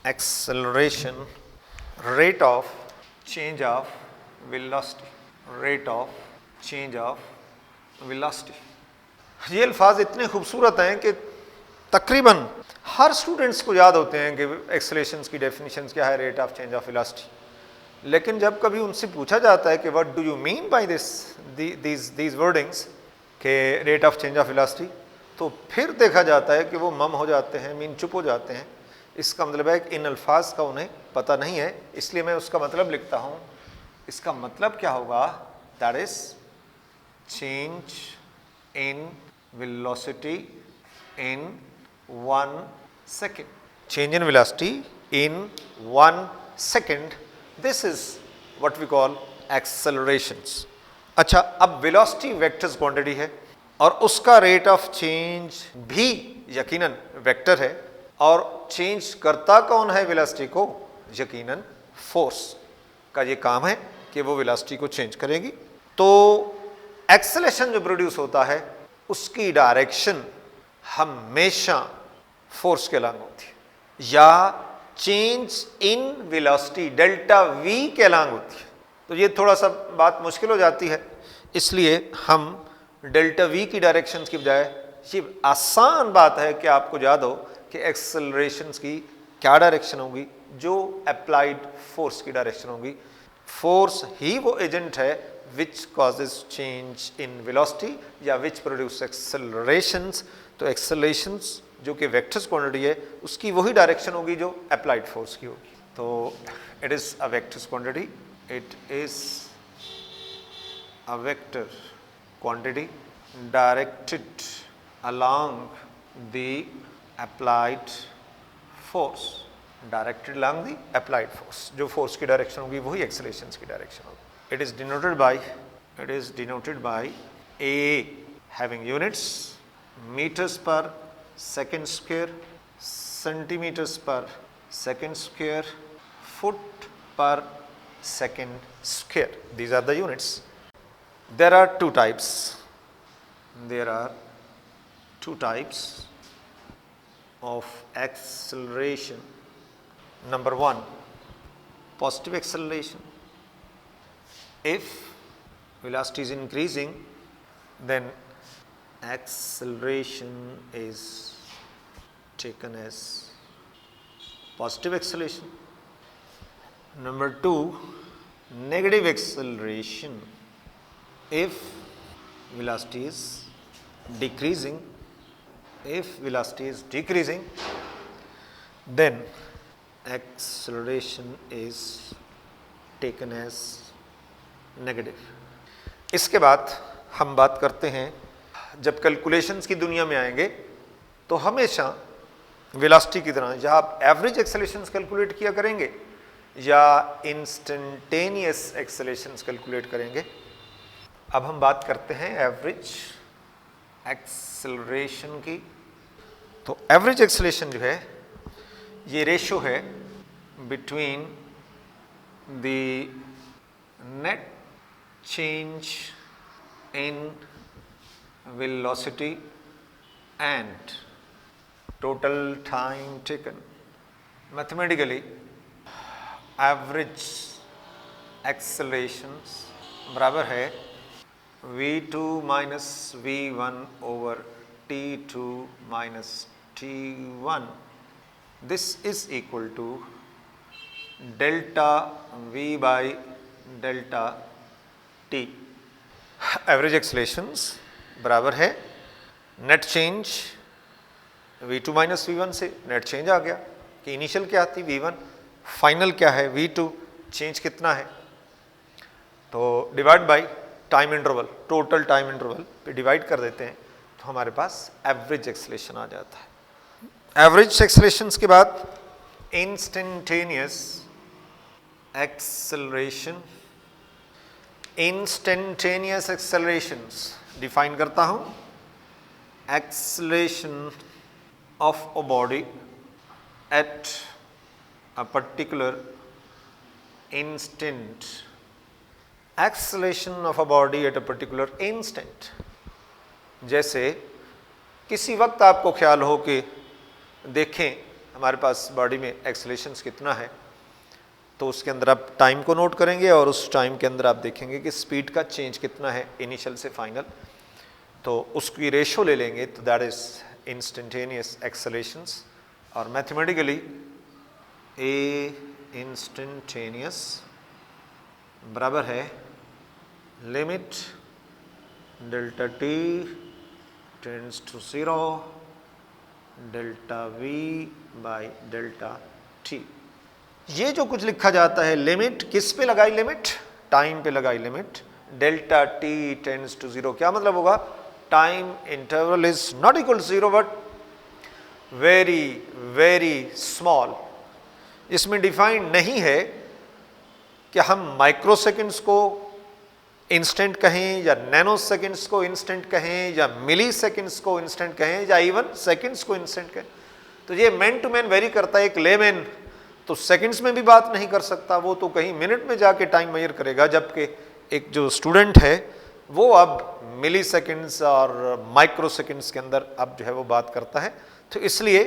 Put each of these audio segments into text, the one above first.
acceleration, rate of change of velocity, rate of change of velocity। ये अल्फाज इतने खूबसूरत हैं कि तकरीबन हर स्टूडेंट्स को याद होते हैं कि एक्सेलरेशंस की डेफिनेशंस क्या है, rate of change of velocity. लेकिन जब कभी उनसे पूछा जाता है कि what do you mean by these wordings के rate of change of velocity, तो फिर देखा जाता है कि वो मम हो जाते हैं, मीन चुप हो जाते हैं। इसका मतलब है कि इन अल्फाज का उन्हें पता नहीं है, इसलिए मैं उसका मतलब लिखता हूँ। इसका मतलब क्या होगा? That is change in velocity in 1 second, change in velocity in 1 second, this is what we call accelerations। अच्छा, अब velocity vectors quantity है और उसका rate of change भी यकीनन वेक्टर है, और चेंज करता कौन है velocity को? यकीनन फोर्स का ये काम है कि वो velocity को चेंज करेगी। तो एक्सेलेरेशन जो प्रोड्यूस होता है उसकी डायरेक्शन हमेशा फोर्स के अलॉन्ग होती है, या change in velocity delta we के अलॉन्ग होती है। तो ये थोड़ा सा बात मुश्किल हो जाती है, इसलिए हम डेल्टा वी की डायरेक्शंस की बजाय, ये आसान बात है कि आपको याद हो कि एक्सेलरेशंस की क्या डायरेक्शन होगी, जो अप्लाइड फोर्स की डायरेक्शन होगी। फोर्स ही वो एजेंट है which causes change in velocity या विच प्रोड्यूस एक्सेलरेशंस। तो एक्सेलरेशंस जो कि वेक्टर्स क्वांटिटी है उसकी वही डायरेक्शन होगी जो अप्लाइड फोर्स की होगी। तो it is a vectors quantity, it is a vector quantity directed along the applied force, directed along the applied force. जो फोर्स की डायरेक्शन होगी वही एक्सेलरेशंस की डायरेक्शन होगी। It is denoted by A having units meters per second square, centimeters per second square, foot per second square. These are the units. There are two types. There are two types of acceleration. Number one, positive acceleration. If velocity is increasing, then acceleration is taken as positive acceleration. Number two, negative acceleration. If velocity is decreasing, then acceleration is taken as negative। इसके बाद हम बात करते हैं, जब calculations की दुनिया में आएंगे तो हमेशा वेलोसिटी की तरह या आप एवरेज एक्सेलरेशंस कैलकुलेट किया करेंगे या इंस्टेंटेनियस एक्सेलरेशंस कैलकुलेट करेंगे। अब हम बात करते हैं एवरेज एक्सेलरेशन की। तो एवरेज एक्सेलरेशन जो है ये रेशो है between the net change in velocity and total time taken। Mathematically, average accelerations बराबर है v2 minus v1 over t2 minus t1। This is equal to delta v by delta t। Average accelerations बराबर है net change v2 minus v1 से net change आ गया कि initial क्या थी v1, final क्या है v2, चेंज कितना है, तो divide by time interval, total time interval पे डिवाइड कर देते हैं तो हमारे पास एवरेज एक्सेलरेशन आ जाता है। एवरेज एक्सेलरेशंस के बाद इंस्टेंटेनियस एक्सेलरेशन। इंस्टेंटेनियस एक्सेलरेशंस डिफाइन करता हूं, acceleration of a body at a particular instant. Acceleration of a body at a particular instant. जैसे किसी वक्त आपको ख्याल हो कि देखें हमारे पास बॉडी में एक्सेलरेशन कितना है, तो उसके अंदर आप टाइम को नोट करेंगे और उस टाइम के अंदर आप देखेंगे कि स्पीड का चेंज कितना है इनिशियल से फाइनल, तो उसकी रेशो ले लेंगे, तो दैट इज इंस्टेंटेनियस एक्सेलरेशंस। और मैथमेटिकली ए इंस्टेंटेनियस बराबर है limit delta t tends to 0 delta v by delta t. ये जो कुछ लिखा जाता है लिमिट, किस पे लगाई लिमिट? टाइम पे लगाई limit. Delta t tends to 0, क्या मतलब होगा? Time interval is not equal to 0 but very very small. इसमें डिफाइंड नहीं है कि हम माइक्रो सेकेंड्स को इंस्टेंट कहें या नैनो सेकेंड्स को इंस्टेंट कहें या मिली सेकेंड्स को इंस्टेंट कहें या इवन सेकेंड्स को इंस्टेंट कहें, तो ये मैन टू मैन वेरी करता है। एक लेमैन तो सेकंड्स में भी बात नहीं कर सकता, वो तो कहीं मिनट में जाके टाइम मेजर करेगा, जबकि एक जो स्टूडेंट है वो अब मिली सेकेंड्स और माइक्रो सेकेंड्स के अंदर अब जो है वो बात करता है। तो इसलिए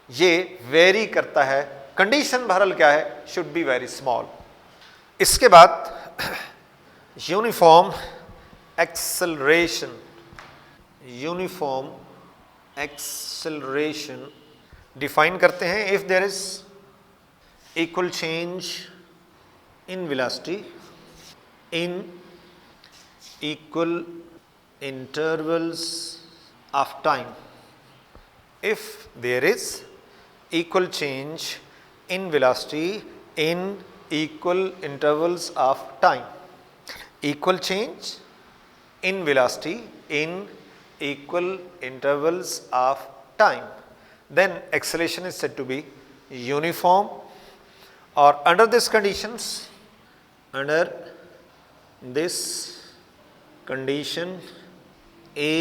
ये वेरी करता है। कंडीशन बहरहाल क्या है? Should be very small. इसके बाद uniform acceleration, uniform acceleration define करते हैं। If there is equal change in velocity in equal intervals of time. If there is equal change in velocity in equal intervals of time, equal change in velocity in equal intervals of time, then acceleration is said to be uniform. Or under this condition, A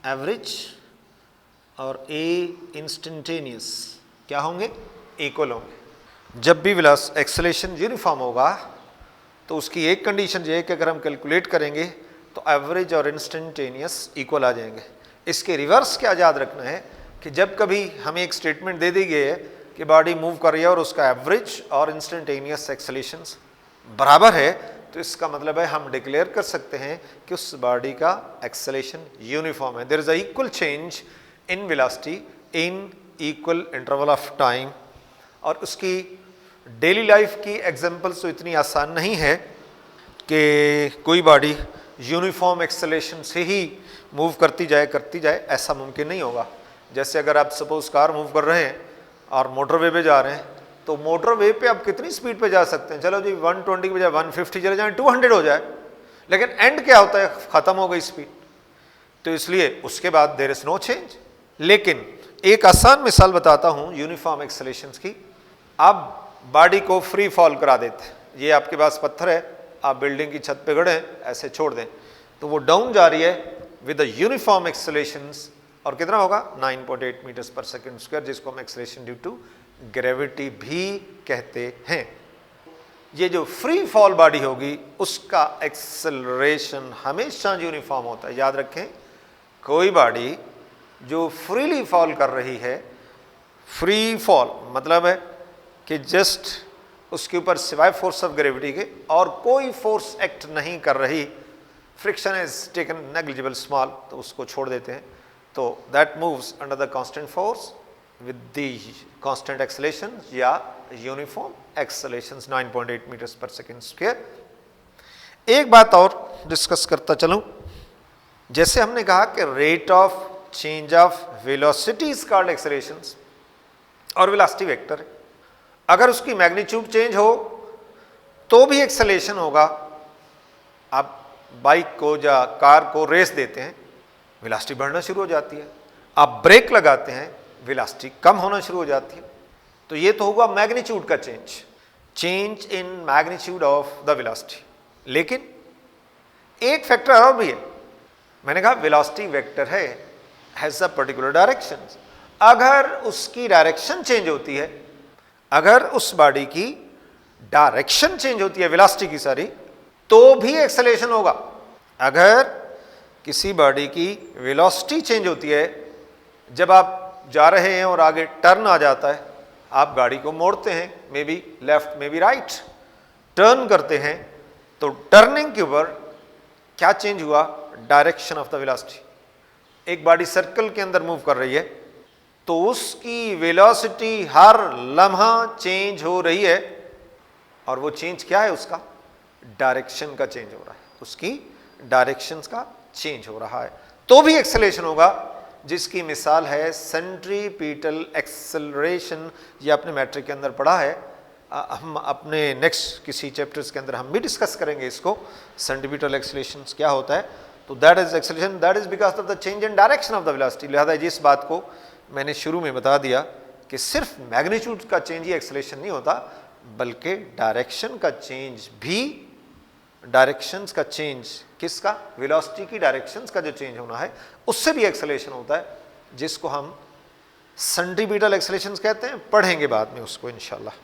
average और A instantaneous क्या होंगे? Equal होंगे। जब भी acceleration uniform होगा तो उसकी एक कंडीशन ये है कि अगर हम कैलकुलेट करेंगे तो एवरेज और इंस्टेंटेनियस इक्वल आ जाएंगे। इसके रिवर्स क्या याद रखना है कि जब कभी हमें एक स्टेटमेंट दे दी गई है कि बॉडी मूव कर रही है और उसका एवरेज और इंस्टेंटेनियस एक्सेलरेशंस बराबर है, तो इसका मतलब है हम डिक्लेयर कर सकते हैं कि उस बॉडी का एक्सेलरेशन यूनिफॉर्म है। There is a equal change in velocity in equal interval of time. और उसकी डेली लाइफ की एग्जांपल्स तो इतनी आसान नहीं है कि कोई बॉडी यूनिफॉर्म एक्सेलरेशन से ही मूव करती जाए, ऐसा मुमकिन नहीं होगा। जैसे अगर आप सपोज कार मूव कर रहे हैं और मोटरवे पे जा रहे हैं, तो मोटरवे पे आप कितनी स्पीड पे जा सकते हैं? चलो जी 120 की बजाय 150 चले जाएं, 200 हो जाए, लेकिन एंड क्या होता है? खत्म हो गई स्पीड। तो इसलिए उसके बाद देयर इज नो चेंज। लेकिन एक आसान मिसाल बताता हूं यूनिफॉर्म एक्सेलरेशंस की। आप बॉडी को फ्री फॉल करा देते हैं, ये आपके पास पत्थर है, आप बिल्डिंग की छत पे खड़े हैं, ऐसे छोड़ दें तो वो डाउन जा रही है विद द यूनिफॉर्म एक्सेलरेशंस, और कितना होगा? 9.8 मीटर्स पर सेकंड स्क्वायर, जिसको हम एक्सेलरेशन ड्यू टू ग्रेविटी भी कहते हैं। ये जो फ्री फॉल बॉडी होगी उसका एक्सेलरेशन हमेशा यूनिफॉर्म होता है। याद रखें, कोई बॉडी जो फ्रीली फॉल कर रही है, फ्री फॉल मतलब है कि जस्ट उसके ऊपर सिवाय फोर्स ऑफ ग्रेविटी के और कोई फोर्स एक्ट नहीं कर रही, friction is taken negligible small, तो उसको छोड़ देते हैं। तो that moves under the constant force with the constant acceleration या यूनिफॉर्म एक्सेलरेशंस 9.8 मीटर्स पर सेकंड स्क्वायर। एक बात और डिस्कस करता चलूं, जैसे हमने कहा कि rate of change of velocity is called accelerations और वेलोसिटी वेक्टर है। अगर उसकी मैग्नीट्यूड चेंज हो तो भी एक्सेलरेशन होगा। आप बाइक को या कार को रेस देते हैं, वेलोसिटी बढ़ना शुरू हो जाती है। आप ब्रेक लगाते हैं, वेलोसिटी कम होना शुरू हो जाती है। तो ये तो हुआ मैग्नीट्यूड का change in magnitude of the velocity. लेकिन एक फैक्टर और भी है, मैंने कहा वेलोसिटी वेक्टर है, हैज अ पर्टिकुलर डायरेक्शन। अगर उसकी डायरेक्शन चेंज होती है, अगर उस बॉडी की डायरेक्शन चेंज होती है वेलोसिटी की सारी, तो भी एक्सेलरेशन होगा। अगर किसी बॉडी की वेलोसिटी चेंज होती है, जब आप जा रहे हैं और आगे टर्न आ जाता है, आप गाड़ी को मोड़ते हैं, may be left may be right, turn करते हैं, तो टर्निंग के ऊपर क्या चेंज हुआ? Direction of the velocity. एक बॉडी सर्कल के अंदर मूव कर रही है तो उसकी वेलोसिटी हर लम्हा चेंज हो रही है, और वो चेंज क्या है? उसका डायरेक्शन का चेंज हो रहा है, उसकी डायरेक्शन का चेंज हो रहा है, तो भी एक्सेलरेशन होगा, जिसकी मिसाल है सेंट्रीपिटल एक्सेलरेशन। ये आपने मैट्रिक के अंदर पढ़ा है, हम अपने नेक्स्ट किसी चैप्टर्स के अंदर हम भी डिस्कस करेंगे इसको, सेंट्रीपिटल एक्सेलरेशन क्या होता है। तो that is acceleration, that is because of the change in direction of the velocity. लिहाजा जिस बात को मैंने शुरू में बता दिया कि सिर्फ मैग्नीट्यूड का चेंज ही एक्सेलरेशन नहीं होता, बल्कि डायरेक्शन का चेंज भी, डायरेक्शंस का चेंज किसका? वेलोसिटी की डायरेक्शंस का जो चेंज होना है उससे भी एक्सेलरेशन होता है, जिसको हम सेंट्रीपिटल एक्सेलरेशन कहते हैं। पढ़ेंगे बाद में उसको इंशाल्लाह।